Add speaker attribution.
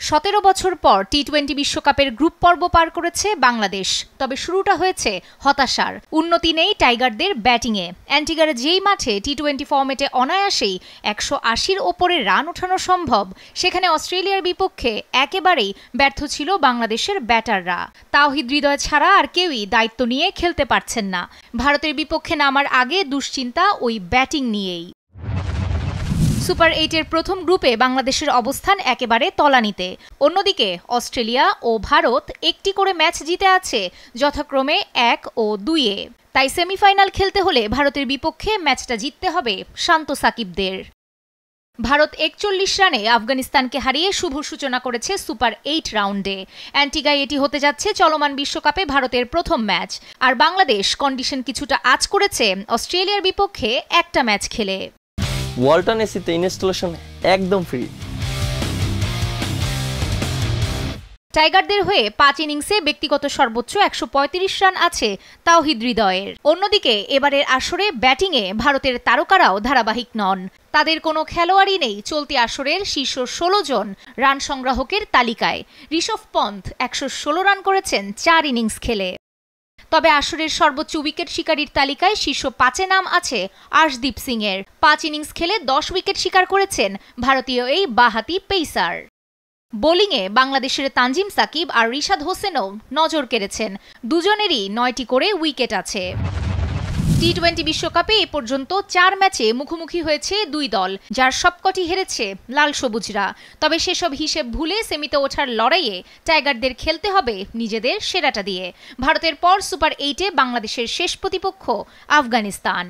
Speaker 1: 17 বছর পর টি-20 বিশ্বকাপের গ্রুপ পর্ব পার করেছে বাংলাদেশ। তবে শুরুটা হয়েছে হতাশার। উন্নতি নেই টাইগারদের ব্যাটিংয়ে। অ্যান্টিগারে যেই মাঠে টি-20 ফরম্যাটে অনায়াসেই 180-র ওপরে রান ওঠানো সম্ভব, সেখানে অস্ট্রেলিয়ার বিপক্ষে একেবারেই ব্যর্থ ছিল বাংলাদেশের ব্যাটাররা। তাওহিদ হৃদয় ছাড়া আর কেউই দায়িত্ব নিয়ে খেলতে পারছেন না। ভারতের বিপক্ষে নামার আগে দুশ্চিন্তা ওই ব্যাটিং নিয়েই। সুপার 8-এর প্রথম গ্রুপে বাংলাদেশের অবস্থান একেবারে তলানিতে। অন্যদিকে অস্ট্রেলিয়া ও ভারত একটি করে ম্যাচ জিতে আছে, যথাক্রমে 1 ও 2-এ। তাই সেমিফাইনাল খেলতে হলে ভারতের বিপক্ষে ম্যাচটা জিততে হবে শান্ত সাকিবদের। ভারত 41 রানে আফগানিস্তানকে হারিয়ে শুভ সূচনা করেছে সুপার 8 রাউন্ডে। অ্যান্টিগায় এটি হতে যাচ্ছে চলমান বিশ্বকাপে ভারতের প্রথম ম্যাচ। আর বাংলাদেশ কন্ডিশন কিছুটা আঁচ করেছে অস্ট্রেলিয়ার বিপক্ষে একটা ম্যাচ খেলে।
Speaker 2: ওয়ালটন এসিতে ইনস্টলেশন একদম ফ্রি।
Speaker 1: টাইগারদের হয়ে 5 ইনিংসে ব্যক্তিগত সর্বোচ্চ 135 রান আছে তাওহিদ হৃদয়ের। অন্যদিকে এবারের আসরে ব্যাটিংয়ে ভারতের তারকারাও ধারাবাহিক নন। তাদের কোনো খেলোয়াড়ই নেই চলতি আসরের শীর্ষ 16 জন রান সংগ্রাহকের তালিকায়। ঋষভ পন্থ 116 রান করেছেন 4 ইনিংস খেলে। তবে আসরের সর্বোচ্চ উইকেট শিকারীর তালিকায় শীর্ষ 5-এ নাম আছে আর্শদীপ সিংয়ের। 5 ইনিংস খেলে 10 উইকেট শিকার করেছেন ভারতীয় এই বাঁহাতি পেসার। বোলিংয়ে বাংলাদেশের তানজিম সাকিব আর রিশাদ হোসেনও নজর কেড়েছেন। দুজনেরই 9টি করে উইকেট আছে। টি-20 বিশ্বকাপে এ পর্যন্ত 4 ম্যাচে মুখোমুখি হয়েছে দুই দল, যার সবকটি হেরেছে লাল সবুজরা। তবে সেসব হিসেব ভুলে সেমিতে ওঠার লড়াইয়ে টাইগারদের খেলতে হবে নিজেদের সেরাটা দিয়ে। ভারতের পর সুপার 8-এ বাংলাদেশের শেষ প্রতিপক্ষ আফগানিস্তান।